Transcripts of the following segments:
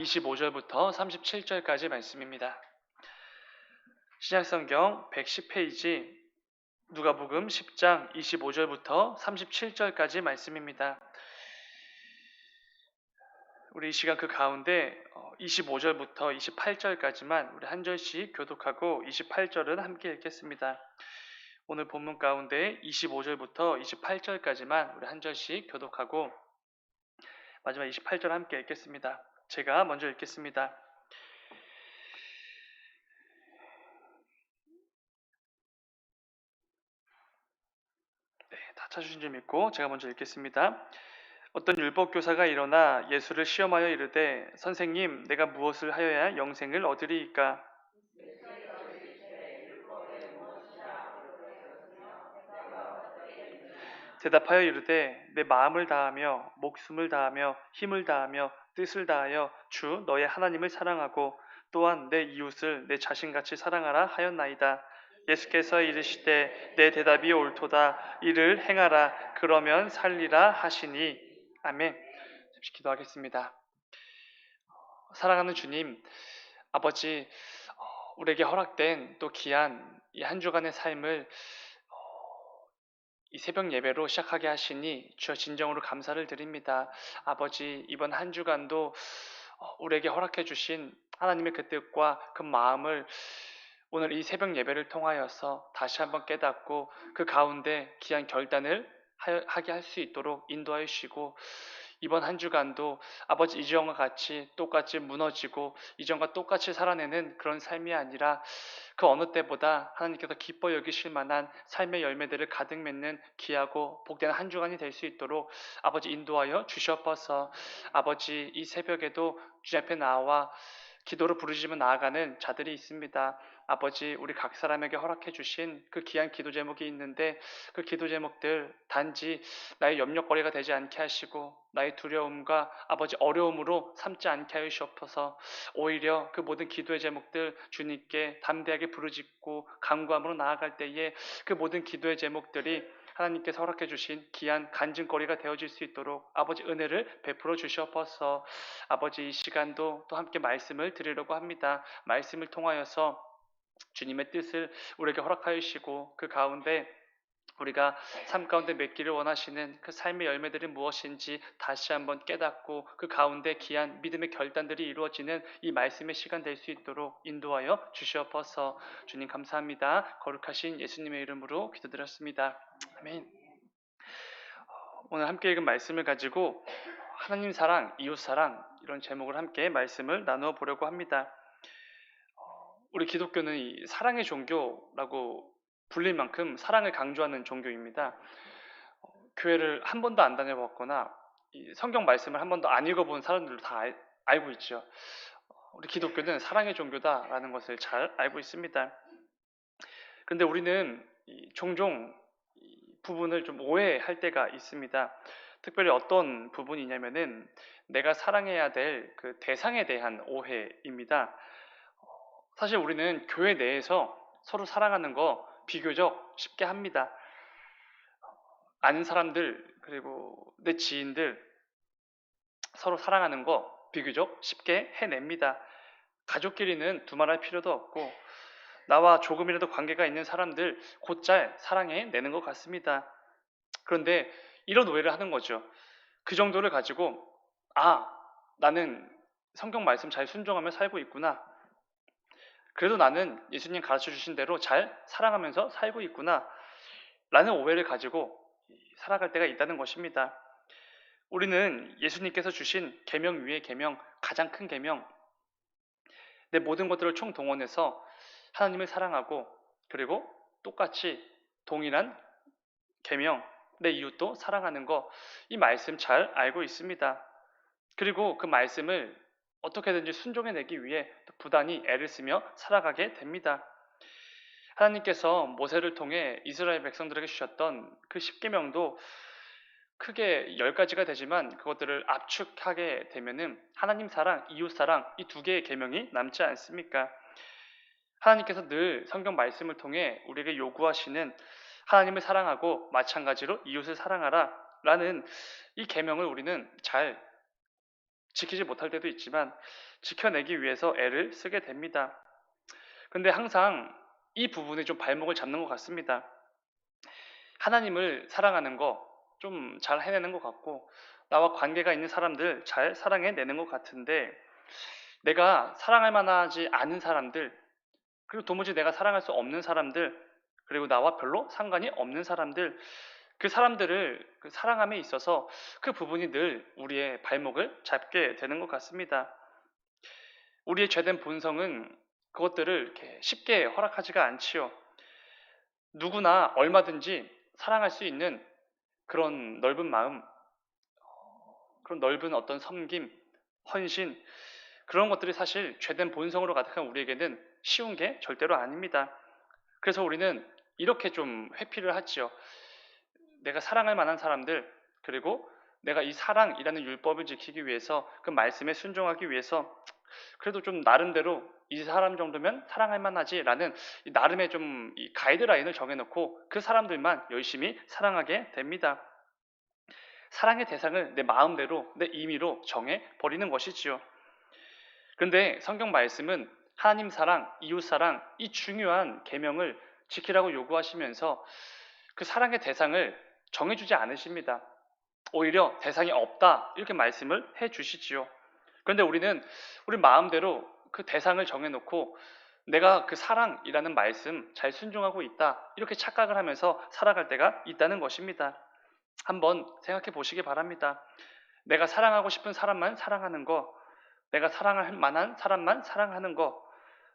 25절부터 37절까지 말씀입니다. 신약성경 110페이지 누가복음 10장 25절부터 37절까지 말씀입니다. 우리 이 시간 그 가운데 25절부터 28절까지만 우리 한 절씩 교독하고 28절은 함께 읽겠습니다. 오늘 본문 가운데 25절부터 28절까지만 우리 한 절씩 교독하고 마지막 28절 함께 읽겠습니다. 제가 먼저 읽겠습니다. 다 찾으신 줄 믿고 제가 먼저 읽겠습니다. 어떤 율법교사가 일어나 예수를 시험하여 이르되 선생님 내가 무엇을 하여야 영생을 얻으리이까? 대답하여 이르되 내 마음을 다하며 목숨을 다하며 힘을 다하며 뜻을 다하여 주 너의 하나님을 사랑하고 또한 내 이웃을 내 자신같이 사랑하라 하였나이다. 예수께서 이르시되 내 대답이 옳도다. 이를 행하라. 그러면 살리라 하시니. 아멘. 잠시 기도하겠습니다. 사랑하는 주님, 아버지, 우리에게 허락된 또 귀한 이 한 주간의 삶을 이 새벽 예배로 시작하게 하시니 주여 진정으로 감사를 드립니다. 아버지, 이번 한 주간도 우리에게 허락해 주신 하나님의 그 뜻과 그 마음을 오늘 이 새벽 예배를 통하여서 다시 한번 깨닫고 그 가운데 귀한 결단을 하게 할 수 있도록 인도하여 주시고 이번 한 주간도 아버지 이전과 같이 똑같이 무너지고 이전과 똑같이 살아내는 그런 삶이 아니라 그 어느 때보다 하나님께서 기뻐 여기실 만한 삶의 열매들을 가득 맺는 귀하고 복된 한 주간이 될 수 있도록 아버지 인도하여 주시옵소서. 아버지 이 새벽에도 주님 앞에 나와 기도로 부르짖으며 나아가는 자들이 있습니다. 아버지 우리 각 사람에게 허락해 주신 그 귀한 기도 제목이 있는데 그 기도 제목들 단지 나의 염려거리가 되지 않게 하시고 나의 두려움과 아버지 어려움으로 삼지 않게 하여 주옵소서. 오히려 그 모든 기도의 제목들 주님께 담대하게 부르짖고 간구함으로 나아갈 때에 그 모든 기도의 제목들이 하나님께서 허락해 주신 귀한 간증거리가 되어질 수 있도록 아버지 은혜를 베풀어 주시옵소서. 아버지 이 시간도 또 함께 말씀을 드리려고 합니다. 말씀을 통하여서 주님의 뜻을 우리에게 허락하여 주시고 그 가운데 우리가 삶 가운데 맺기를 원하시는 그 삶의 열매들이 무엇인지 다시 한번 깨닫고 그 가운데 귀한 믿음의 결단들이 이루어지는 이 말씀의 시간 될 수 있도록 인도하여 주시옵소서. 주님 감사합니다. 거룩하신 예수님의 이름으로 기도드렸습니다. 아멘. 오늘 함께 읽은 말씀을 가지고 하나님 사랑, 이웃 사랑 이런 제목을 함께 말씀을 나누어 보려고 합니다. 우리 기독교는 이 사랑의 종교라고 불릴 만큼 사랑을 강조하는 종교입니다. 교회를 한 번도 안 다녀봤거나 이 성경 말씀을 한 번도 안 읽어본 사람들도 다 알고 있죠. 우리 기독교는 사랑의 종교다라는 것을 잘 알고 있습니다. 그런데 우리는 종종 이 부분을 좀 오해할 때가 있습니다. 특별히 어떤 부분이냐면은 내가 사랑해야 될 그 대상에 대한 오해입니다. 사실 우리는 교회 내에서 서로 사랑하는 거 비교적 쉽게 합니다. 아는 사람들 그리고 내 지인들 서로 사랑하는 거 비교적 쉽게 해냅니다. 가족끼리는 두말할 필요도 없고 나와 조금이라도 관계가 있는 사람들 곧잘 사랑해내는 것 같습니다. 그런데 이런 오해를 하는 거죠. 그 정도를 가지고 나는 성경 말씀 잘 순종하며 살고 있구나. 그래도 나는 예수님 가르쳐 주신 대로 잘 사랑하면서 살고 있구나 라는 오해를 가지고 살아갈 때가 있다는 것입니다. 우리는 예수님께서 주신 계명 위의 계명, 가장 큰 계명, 내 모든 것들을 총동원해서 하나님을 사랑하고 그리고 똑같이 동일한 계명, 내 이웃도 사랑하는 거, 이 말씀 잘 알고 있습니다. 그리고 그 말씀을 어떻게든지 순종해내기 위해 부단히 애를 쓰며 살아가게 됩니다. 하나님께서 모세를 통해 이스라엘 백성들에게 주셨던 그 10계명도 크게 10가지가 되지만 그것들을 압축하게 되면은 하나님 사랑, 이웃 사랑 이 두 개의 계명이 남지 않습니까? 하나님께서 늘 성경 말씀을 통해 우리에게 요구하시는 하나님을 사랑하고 마찬가지로 이웃을 사랑하라 라는 이 계명을 우리는 잘 지키지 못할 때도 있지만 지켜내기 위해서 애를 쓰게 됩니다. 근데 항상 이 부분에 좀 발목을 잡는 것 같습니다. 하나님을 사랑하는 거 좀 잘 해내는 것 같고, 나와 관계가 있는 사람들 잘 사랑해내는 것 같은데, 내가 사랑할 만하지 않은 사람들, 그리고 도무지 내가 사랑할 수 없는 사람들, 그리고 나와 별로 상관이 없는 사람들, 그 사람들을 그 사랑함에 있어서 그 부분이 늘 우리의 발목을 잡게 되는 것 같습니다. 우리의 죄된 본성은 그것들을 이렇게 쉽게 허락하지가 않지요. 누구나 얼마든지 사랑할 수 있는 그런 넓은 마음, 그런 넓은 어떤 섬김, 헌신, 그런 것들이 사실 죄된 본성으로 가득한 우리에게는 쉬운 게 절대로 아닙니다. 그래서 우리는 이렇게 좀 회피를 하지요. 내가 사랑할 만한 사람들, 그리고 내가 이 사랑이라는 율법을 지키기 위해서, 그 말씀에 순종하기 위해서 그래도 좀 나름대로 이 사람 정도면 사랑할 만하지라는 나름의 좀 이 가이드라인을 정해놓고 그 사람들만 열심히 사랑하게 됩니다. 사랑의 대상을 내 마음대로, 내 임의로 정해 버리는 것이지요. 그런데 성경 말씀은 하나님 사랑, 이웃 사랑, 이 중요한 계명을 지키라고 요구하시면서 그 사랑의 대상을 정해주지 않으십니다. 오히려 대상이 없다, 이렇게 말씀을 해주시지요. 그런데 우리는 우리 마음대로 그 대상을 정해놓고 내가 그 사랑이라는 말씀 잘 순종하고 있다, 이렇게 착각을 하면서 살아갈 때가 있다는 것입니다. 한번 생각해 보시기 바랍니다. 내가 사랑하고 싶은 사람만 사랑하는 거, 내가 사랑할 만한 사람만 사랑하는 거,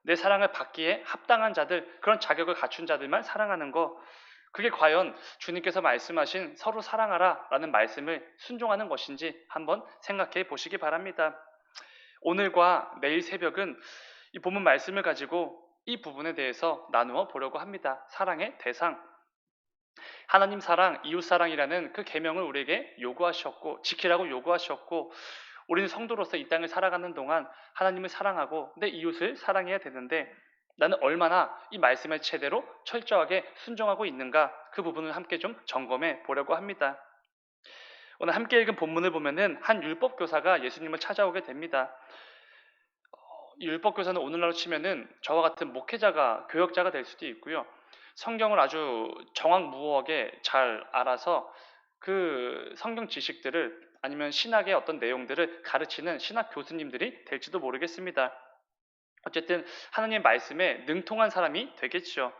내 사랑을 받기에 합당한 자들, 그런 자격을 갖춘 자들만 사랑하는 거, 그게 과연 주님께서 말씀하신 서로 사랑하라 라는 말씀을 순종하는 것인지 한번 생각해 보시기 바랍니다. 오늘과 내일 새벽은 이 본문 말씀을 가지고 이 부분에 대해서 나누어 보려고 합니다. 사랑의 대상. 하나님 사랑, 이웃 사랑이라는 그 계명을 우리에게 요구하셨고 지키라고 요구하셨고, 우리는 성도로서 이 땅을 살아가는 동안 하나님을 사랑하고 내 이웃을 사랑해야 되는데, 나는 얼마나 이 말씀을 제대로 철저하게 순종하고 있는가, 그 부분을 함께 좀 점검해 보려고 합니다. 오늘 함께 읽은 본문을 보면은 한 율법 교사가 예수님을 찾아오게 됩니다. 이 율법 교사는 오늘날로 치면은 저와 같은 목회자가, 교역자가 될 수도 있고요. 성경을 아주 정확무호하게 잘 알아서 그 성경 지식들을, 아니면 신학의 어떤 내용들을 가르치는 신학 교수님들이 될지도 모르겠습니다. 어쨌든 하나님의 말씀에 능통한 사람이 되겠죠.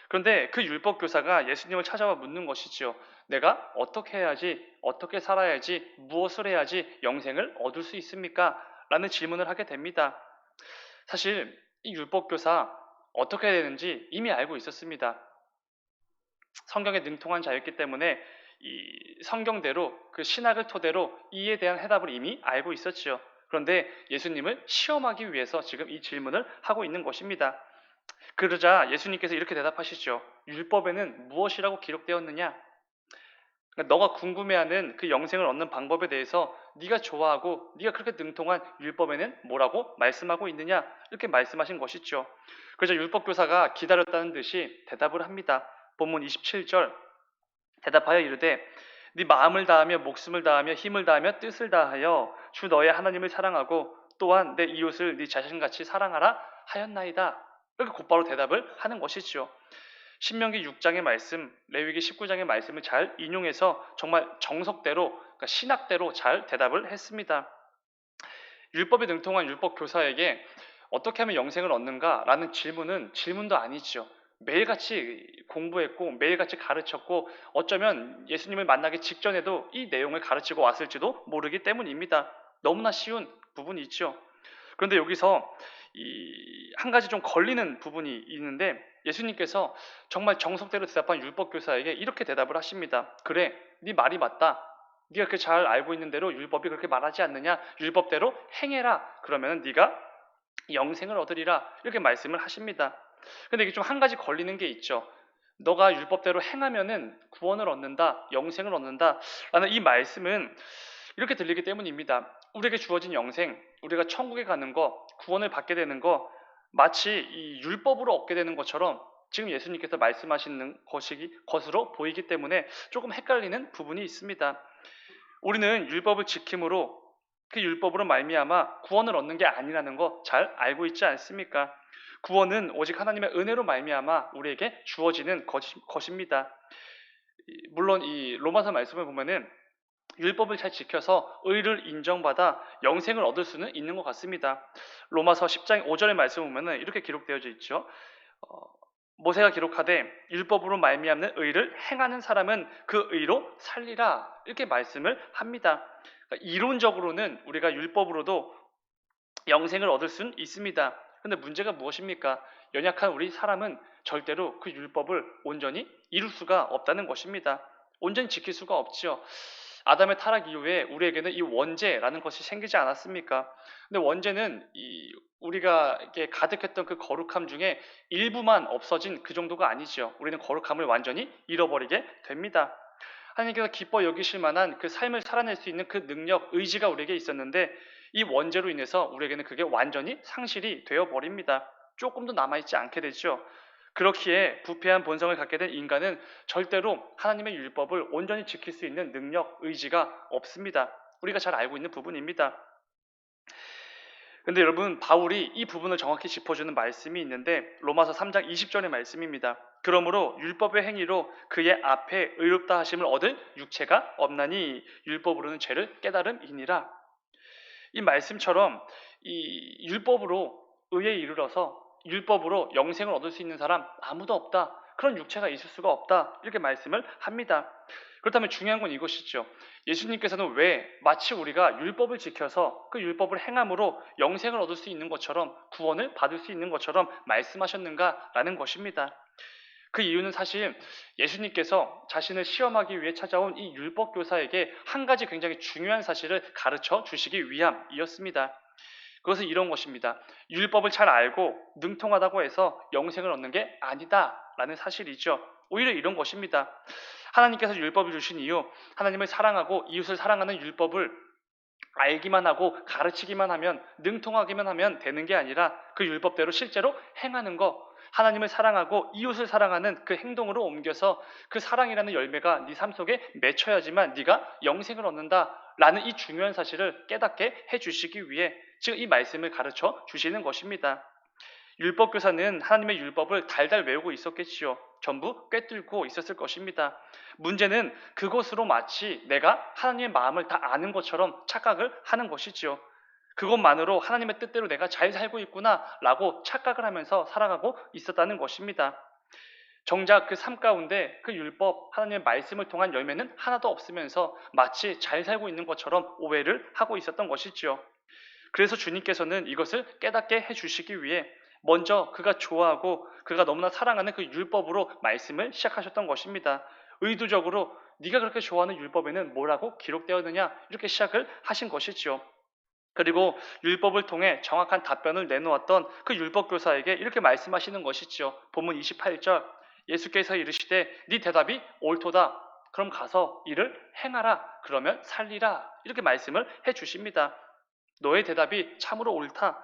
그런데 그 율법 교사가 예수님을 찾아와 묻는 것이죠. 내가 어떻게 해야지, 어떻게 살아야지, 무엇을 해야지 영생을 얻을 수 있습니까? 라는 질문을 하게 됩니다. 사실 이 율법 교사 어떻게 해야 되는지 이미 알고 있었습니다. 성경에 능통한 자였기 때문에 이 성경대로, 그 신학을 토대로 이에 대한 해답을 이미 알고 있었지요. 그런데 예수님을 시험하기 위해서 지금 이 질문을 하고 있는 것입니다. 그러자 예수님께서 이렇게 대답하시죠. 율법에는 무엇이라고 기록되었느냐? 그러니까 너가 궁금해하는 그 영생을 얻는 방법에 대해서 네가 좋아하고 네가 그렇게 능통한 율법에는 뭐라고 말씀하고 있느냐? 이렇게 말씀하신 것이죠. 그래서 율법교사가 기다렸다는 듯이 대답을 합니다. 본문 27절, 대답하여 이르되 네 마음을 다하며 목숨을 다하며 힘을 다하며 뜻을 다하여 주 너의 하나님을 사랑하고 또한 내 이웃을 네 자신같이 사랑하라 하였나이다. 이렇게 곧바로 대답을 하는 것이지요. 신명기 6장의 말씀, 레위기 19장의 말씀을 잘 인용해서 정말 정석대로, 그러니까 신학대로 잘 대답을 했습니다. 율법에 능통한 율법 교사에게 어떻게 하면 영생을 얻는가라는 질문은 질문도 아니죠. 매일같이 공부했고 매일같이 가르쳤고 어쩌면 예수님을 만나기 직전에도 이 내용을 가르치고 왔을지도 모르기 때문입니다. 너무나 쉬운 부분이죠. 그런데 여기서 이 한 가지 좀 걸리는 부분이 있는데, 예수님께서 정말 정석대로 대답한 율법 교사에게 이렇게 대답을 하십니다. 그래, 네 말이 맞다. 네가 그렇게 잘 알고 있는 대로 율법이 그렇게 말하지 않느냐? 율법대로 행해라. 그러면 네가 영생을 얻으리라. 이렇게 말씀을 하십니다. 근데 이게 좀 한 가지 걸리는 게 있죠. 너가 율법대로 행하면은 구원을 얻는다, 영생을 얻는다 라는 이 말씀은 이렇게 들리기 때문입니다. 우리에게 주어진 영생, 우리가 천국에 가는 거, 구원을 받게 되는 거, 마치 이 율법으로 얻게 되는 것처럼 지금 예수님께서 말씀하시는 것으로 보이기 때문에 조금 헷갈리는 부분이 있습니다. 우리는 율법을 지킴으로 그 율법으로 말미암아 구원을 얻는 게 아니라는 거 잘 알고 있지 않습니까? 구원은 오직 하나님의 은혜로 말미암아 우리에게 주어지는 것입니다. 물론 이 로마서 말씀을 보면은 율법을 잘 지켜서 의를 인정받아 영생을 얻을 수는 있는 것 같습니다. 로마서 10장 5절의 말씀을 보면은 이렇게 기록되어져 있죠. 어, 모세가 기록하되 율법으로 말미암는 의를 행하는 사람은 그 의로 살리라, 이렇게 말씀을 합니다. 그러니까 이론적으로는 우리가 율법으로도 영생을 얻을 수는 있습니다. 근데 문제가 무엇입니까? 연약한 우리 사람은 절대로 그 율법을 온전히 이룰 수가 없다는 것입니다. 온전히 지킬 수가 없지요. 아담의 타락 이후에 우리에게는 이 원죄라는 것이 생기지 않았습니까? 근데 원죄는 우리가 이렇게 가득했던 그 거룩함 중에 일부만 없어진 그 정도가 아니지요. 우리는 거룩함을 완전히 잃어버리게 됩니다. 하나님께서 기뻐 여기실 만한 그 삶을 살아낼 수 있는 그 능력, 의지가 우리에게 있었는데 이 원죄로 인해서 우리에게는 그게 완전히 상실이 되어버립니다. 조금도 남아있지 않게 되죠. 그렇기에 부패한 본성을 갖게 된 인간은 절대로 하나님의 율법을 온전히 지킬 수 있는 능력, 의지가 없습니다. 우리가 잘 알고 있는 부분입니다. 근데 여러분, 바울이 이 부분을 정확히 짚어주는 말씀이 있는데 로마서 3장 20절의 말씀입니다. 그러므로 율법의 행위로 그의 앞에 의롭다 하심을 얻을 육체가 없나니 율법으로는 죄를 깨달음이니라. 이 말씀처럼 이 율법으로 의에 이르러서 율법으로 영생을 얻을 수 있는 사람 아무도 없다. 그런 육체가 있을 수가 없다. 이렇게 말씀을 합니다. 그렇다면 중요한 건 이것이죠. 예수님께서는 왜 마치 우리가 율법을 지켜서 그 율법을 행함으로 영생을 얻을 수 있는 것처럼 구원을 받을 수 있는 것처럼 말씀하셨는가라는 것입니다. 그 이유는 사실 예수님께서 자신을 시험하기 위해 찾아온 이 율법 교사에게 한 가지 굉장히 중요한 사실을 가르쳐 주시기 위함이었습니다. 그것은 이런 것입니다. 율법을 잘 알고 능통하다고 해서 영생을 얻는 게 아니다라는 사실이죠. 오히려 이런 것입니다. 하나님께서 율법을 주신 이유, 하나님을 사랑하고 이웃을 사랑하는 율법을 알기만 하고 가르치기만 하면, 능통하기만 하면 되는 게 아니라 그 율법대로 실제로 행하는 거, 하나님을 사랑하고 이웃을 사랑하는 그 행동으로 옮겨서 그 사랑이라는 열매가 네 삶 속에 맺혀야지만 네가 영생을 얻는다라는 이 중요한 사실을 깨닫게 해주시기 위해 지금 이 말씀을 가르쳐 주시는 것입니다. 율법 교사는 하나님의 율법을 달달 외우고 있었겠지요. 전부 꿰뚫고 있었을 것입니다. 문제는 그것으로 마치 내가 하나님의 마음을 다 아는 것처럼 착각을 하는 것이지요. 그것만으로 하나님의 뜻대로 내가 잘 살고 있구나라고 착각을 하면서 살아가고 있었다는 것입니다. 정작 그 삶 가운데 그 율법, 하나님의 말씀을 통한 열매는 하나도 없으면서 마치 잘 살고 있는 것처럼 오해를 하고 있었던 것이지요. 그래서 주님께서는 이것을 깨닫게 해주시기 위해 먼저 그가 좋아하고 그가 너무나 사랑하는 그 율법으로 말씀을 시작하셨던 것입니다. 의도적으로 네가 그렇게 좋아하는 율법에는 뭐라고 기록되었느냐, 이렇게 시작을 하신 것이지요. 그리고 율법을 통해 정확한 답변을 내놓았던 그 율법 교사에게 이렇게 말씀하시는 것이지요. 본문 28절, 예수께서 이르시되 네 대답이 옳도다. 그럼 가서 이를 행하라. 그러면 살리라. 이렇게 말씀을 해주십니다. 너의 대답이 참으로 옳다.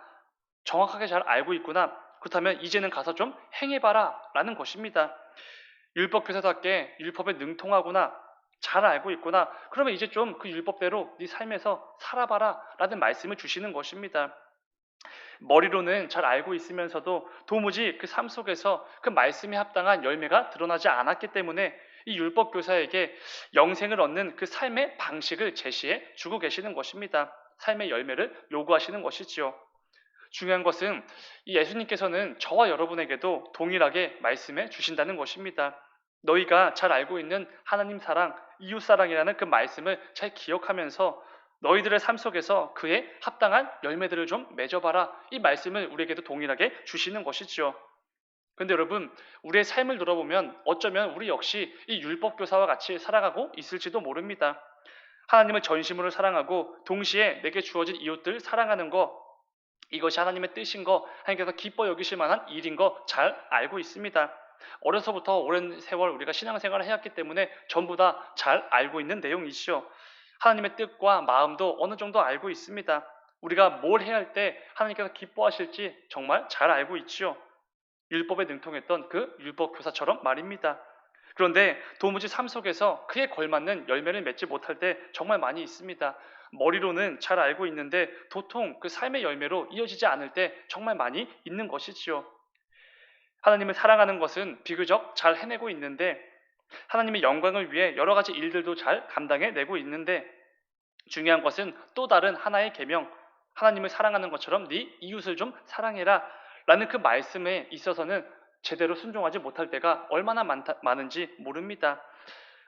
정확하게 잘 알고 있구나. 그렇다면 이제는 가서 좀 행해봐라 라는 것입니다. 율법 교사답게 율법에 능통하구나, 잘 알고 있구나. 그러면 이제 좀 그 율법대로 네 삶에서 살아봐라 라는 말씀을 주시는 것입니다. 머리로는 잘 알고 있으면서도 도무지 그 삶 속에서 그 말씀에 합당한 열매가 드러나지 않았기 때문에 이 율법 교사에게 영생을 얻는 그 삶의 방식을 제시해 주고 계시는 것입니다. 삶의 열매를 요구하시는 것이지요. 중요한 것은 이 예수님께서는 저와 여러분에게도 동일하게 말씀해 주신다는 것입니다. 너희가 잘 알고 있는 하나님 사랑, 이웃 사랑이라는 그 말씀을 잘 기억하면서 너희들의 삶 속에서 그에 합당한 열매들을 좀 맺어봐라. 이 말씀을 우리에게도 동일하게 주시는 것이죠. 그런데 여러분, 우리의 삶을 돌아보면 어쩌면 우리 역시 이 율법 교사와 같이 살아가고 있을지도 모릅니다. 하나님을 전심으로 사랑하고 동시에 내게 주어진 이웃들 사랑하는 거, 이것이 하나님의 뜻인 거, 하나님께서 기뻐 여기실 만한 일인 거 잘 알고 있습니다. 어려서부터 오랜 세월 우리가 신앙생활을 해왔기 때문에 전부 다 잘 알고 있는 내용이시죠. 하나님의 뜻과 마음도 어느 정도 알고 있습니다. 우리가 뭘 해야 할 때 하나님께서 기뻐하실지 정말 잘 알고 있지요. 율법에 능통했던 그 율법 교사처럼 말입니다. 그런데 도무지 삶 속에서 그에 걸맞는 열매를 맺지 못할 때 정말 많이 있습니다. 머리로는 잘 알고 있는데 도통 그 삶의 열매로 이어지지 않을 때 정말 많이 있는 것이지요. 하나님을 사랑하는 것은 비교적 잘 해내고 있는데 하나님의 영광을 위해 여러 가지 일들도 잘 감당해내고 있는데 중요한 것은 또 다른 하나의 계명, 하나님을 사랑하는 것처럼 네 이웃을 좀 사랑해라 라는 그 말씀에 있어서는 제대로 순종하지 못할 때가 얼마나 많은지 모릅니다.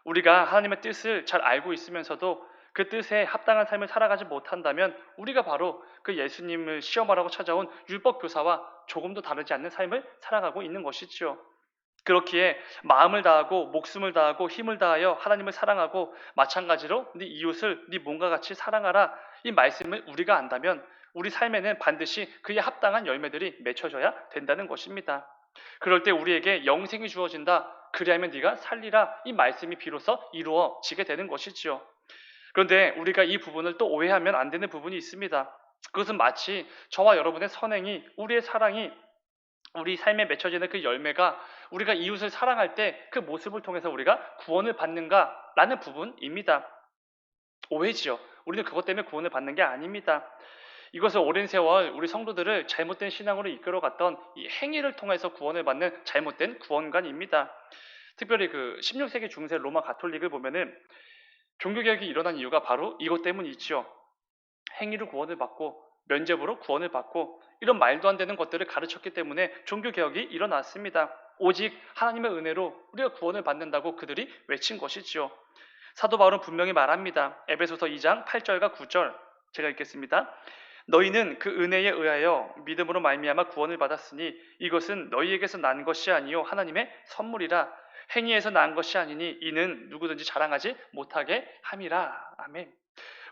우리가 하나님의 뜻을 잘 알고 있으면서도 그 뜻에 합당한 삶을 살아가지 못한다면 우리가 바로 그 예수님을 시험하라고 찾아온 율법 교사와 조금도 다르지 않는 삶을 살아가고 있는 것이지요. 그렇기에 마음을 다하고 목숨을 다하고 힘을 다하여 하나님을 사랑하고 마찬가지로 네 이웃을 네 몸과 같이 사랑하라, 이 말씀을 우리가 안다면 우리 삶에는 반드시 그에 합당한 열매들이 맺혀져야 된다는 것입니다. 그럴 때 우리에게 영생이 주어진다. 그리하면 네가 살리라, 이 말씀이 비로소 이루어지게 되는 것이지요. 그런데 우리가 이 부분을 또 오해하면 안 되는 부분이 있습니다. 그것은 마치 저와 여러분의 선행이, 우리의 사랑이, 우리 삶에 맺혀지는 그 열매가 우리가 이웃을 사랑할 때 그 모습을 통해서 우리가 구원을 받는가라는 부분입니다. 오해지요. 우리는 그것 때문에 구원을 받는 게 아닙니다. 이것을 오랜 세월 우리 성도들을 잘못된 신앙으로 이끌어갔던 이 행위를 통해서 구원을 받는 잘못된 구원관입니다. 특별히 그 16세기 중세 로마 가톨릭을 보면은 종교개혁이 일어난 이유가 바로 이것 때문이지요. 행위로 구원을 받고 면죄부로 구원을 받고 이런 말도 안 되는 것들을 가르쳤기 때문에 종교개혁이 일어났습니다. 오직 하나님의 은혜로 우리가 구원을 받는다고 그들이 외친 것이지요. 사도 바울은 분명히 말합니다. 에베소서 2장 8절과 9절 제가 읽겠습니다. 너희는 그 은혜에 의하여 믿음으로 말미암아 구원을 받았으니 이것은 너희에게서 난 것이 아니요 하나님의 선물이라. 행위에서 난 것이 아니니 이는 누구든지 자랑하지 못하게 함이라. 아멘.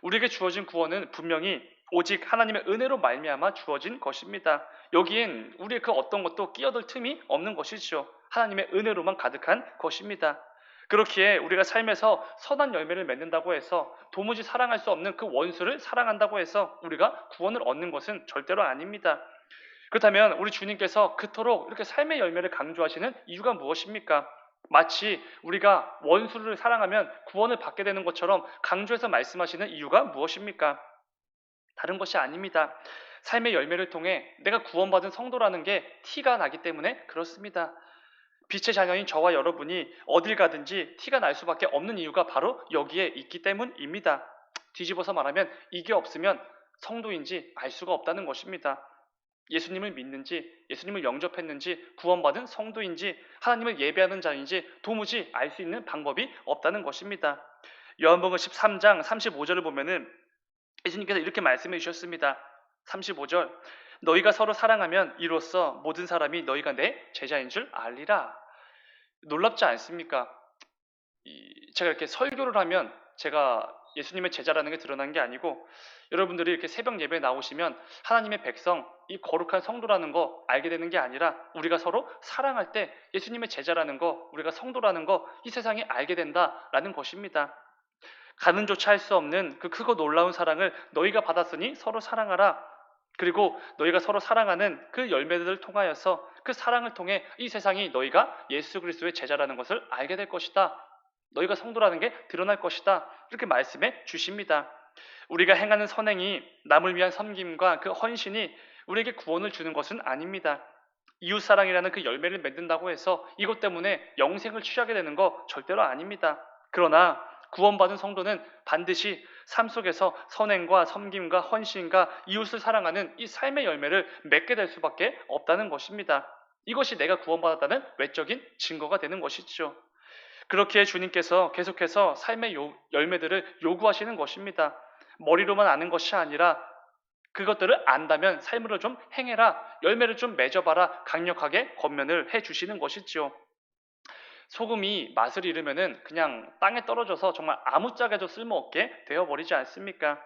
우리에게 주어진 구원은 분명히 오직 하나님의 은혜로 말미암아 주어진 것입니다. 여기엔 우리의 그 어떤 것도 끼어들 틈이 없는 것이죠. 하나님의 은혜로만 가득한 것입니다. 그렇기에 우리가 삶에서 선한 열매를 맺는다고 해서 도무지 사랑할 수 없는 그 원수를 사랑한다고 해서 우리가 구원을 얻는 것은 절대로 아닙니다. 그렇다면 우리 주님께서 그토록 이렇게 삶의 열매를 강조하시는 이유가 무엇입니까? 마치 우리가 원수를 사랑하면 구원을 받게 되는 것처럼 강조해서 말씀하시는 이유가 무엇입니까? 다른 것이 아닙니다. 삶의 열매를 통해 내가 구원받은 성도라는 게 티가 나기 때문에 그렇습니다. 빛의 자녀인 저와 여러분이 어딜 가든지 티가 날 수밖에 없는 이유가 바로 여기에 있기 때문입니다. 뒤집어서 말하면 이게 없으면 성도인지 알 수가 없다는 것입니다. 예수님을 믿는지, 예수님을 영접했는지, 구원받은 성도인지, 하나님을 예배하는 자인지 도무지 알 수 있는 방법이 없다는 것입니다. 요한복음 13장 35절을 보면은 예수님께서 이렇게 말씀해 주셨습니다. 35절, 너희가 서로 사랑하면 이로써 모든 사람이 너희가 내 제자인 줄 알리라. 놀랍지 않습니까? 제가 이렇게 설교를 하면 제가 예수님의 제자라는 게 드러난 게 아니고 여러분들이 이렇게 새벽 예배에 나오시면 하나님의 백성, 이 거룩한 성도라는 거 알게 되는 게 아니라 우리가 서로 사랑할 때 예수님의 제자라는 거, 우리가 성도라는 거 이 세상에 알게 된다라는 것입니다. 가는조차 할 수 없는 그 크고 놀라운 사랑을 너희가 받았으니 서로 사랑하라. 그리고 너희가 서로 사랑하는 그 열매들을 통하여서 그 사랑을 통해 이 세상이 너희가 예수 그리스도의 제자라는 것을 알게 될 것이다. 너희가 성도라는 게 드러날 것이다. 이렇게 말씀해 주십니다. 우리가 행하는 선행이 남을 위한 섬김과 그 헌신이 우리에게 구원을 주는 것은 아닙니다. 이웃사랑이라는 그 열매를 맺는다고 해서 이것 때문에 영생을 취하게 되는 거 절대로 아닙니다. 그러나 구원받은 성도는 반드시 삶 속에서 선행과 섬김과 헌신과 이웃을 사랑하는 이 삶의 열매를 맺게 될 수밖에 없다는 것입니다. 이것이 내가 구원받았다는 외적인 증거가 되는 것이죠. 그렇게 주님께서 계속해서 삶의 열매들을 요구하시는 것입니다. 머리로만 아는 것이 아니라 그것들을 안다면 삶으로 좀 행해라, 열매를 좀 맺어봐라, 강력하게 권면을 해주시는 것이지요. 소금이 맛을 잃으면은 그냥 땅에 떨어져서 정말 아무짝에도 쓸모없게 되어버리지 않습니까?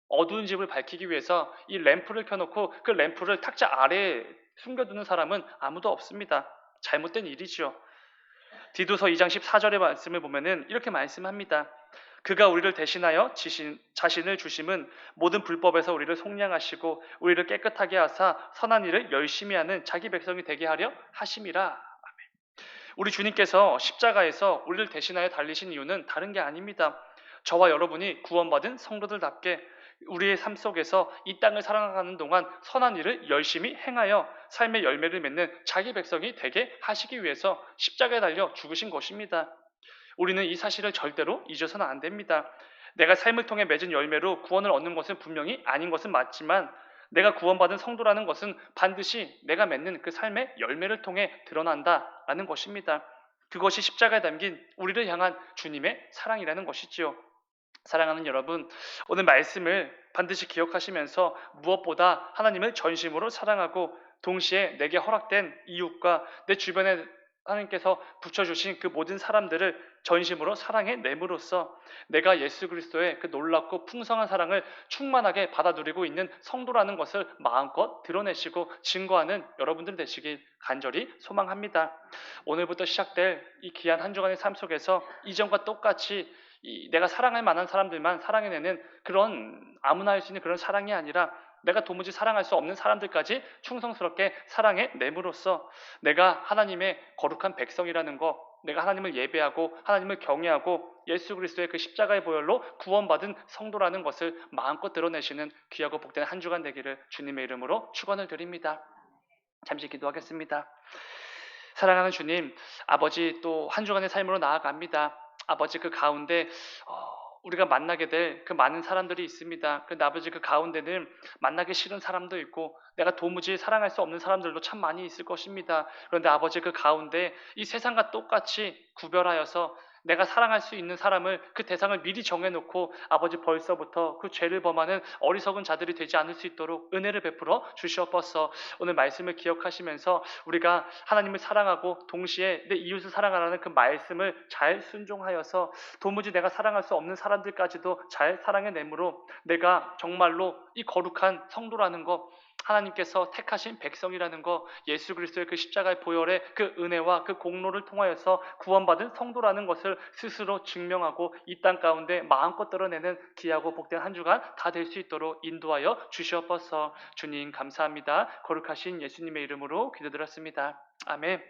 어두운 집을 밝히기 위해서 이 램프를 켜놓고 그 램프를 탁자 아래에 숨겨두는 사람은 아무도 없습니다. 잘못된 일이지요. 디도서 2장 14절의 말씀을 보면은 이렇게 말씀합니다. 그가 우리를 대신하여 자신을 주심은 모든 불법에서 우리를 속량하시고 우리를 깨끗하게 하사 선한 일을 열심히 하는 자기 백성이 되게 하려 하심이라. 우리 주님께서 십자가에서 우리를 대신하여 달리신 이유는 다른 게 아닙니다. 저와 여러분이 구원받은 성도들답게 우리의 삶 속에서 이 땅을 살아가는 동안 선한 일을 열심히 행하여 삶의 열매를 맺는 자기 백성이 되게 하시기 위해서 십자가에 달려 죽으신 것입니다. 우리는 이 사실을 절대로 잊어서는 안 됩니다. 내가 삶을 통해 맺은 열매로 구원을 얻는 것은 분명히 아닌 것은 맞지만 내가 구원받은 성도라는 것은 반드시 내가 맺는 그 삶의 열매를 통해 드러난다라는 것입니다. 그것이 십자가에 담긴 우리를 향한 주님의 사랑이라는 것이지요. 사랑하는 여러분, 오늘 말씀을 반드시 기억하시면서 무엇보다 하나님을 전심으로 사랑하고 동시에 내게 허락된 이웃과 내 주변에 하나님께서 붙여주신 그 모든 사람들을 전심으로 사랑해 내므로써 내가 예수 그리스도의 그 놀랍고 풍성한 사랑을 충만하게 받아 누리고 있는 성도라는 것을 마음껏 드러내시고 증거하는 여러분들 되시길 간절히 소망합니다. 오늘부터 시작될 이 귀한 한 주간의 삶 속에서 이전과 똑같이 내가 사랑할 만한 사람들만 사랑해내는 그런 아무나 할 수 있는 그런 사랑이 아니라 내가 도무지 사랑할 수 없는 사람들까지 충성스럽게 사랑해 내므로써 내가 하나님의 거룩한 백성이라는 거, 내가 하나님을 예배하고 하나님을 경외하고 예수 그리스도의 그 십자가의 보혈로 구원받은 성도라는 것을 마음껏 드러내시는 귀하고 복된 한 주간 되기를 주님의 이름으로 축원을 드립니다. 잠시 기도하겠습니다. 사랑하는 주님, 아버지 또 한 주간의 삶으로 나아갑니다. 아버지 그 가운데 우리가 만나게 될 그 많은 사람들이 있습니다. 그런데 아버지 그 가운데는 만나기 싫은 사람도 있고 내가 도무지 사랑할 수 없는 사람들도 참 많이 있을 것입니다. 그런데 아버지 그 가운데 이 세상과 똑같이 구별하여서 내가 사랑할 수 있는 사람을 그 대상을 미리 정해놓고 아버지 벌써부터 그 죄를 범하는 어리석은 자들이 되지 않을 수 있도록 은혜를 베풀어 주시옵소서. 오늘 말씀을 기억하시면서 우리가 하나님을 사랑하고 동시에 내 이웃을 사랑하라는 그 말씀을 잘 순종하여서 도무지 내가 사랑할 수 없는 사람들까지도 잘 사랑해내므로 내가 정말로 이 거룩한 성도라는 것, 하나님께서 택하신 백성이라는 것, 예수 그리스도의 그 십자가의 보혈의 그 은혜와 그 공로를 통하여서 구원받은 성도라는 것을 스스로 증명하고 이 땅 가운데 마음껏 드러내는 귀하고 복된 한 주간 다 될 수 있도록 인도하여 주시옵소서. 주님 감사합니다. 거룩하신 예수님의 이름으로 기도드렸습니다. 아멘.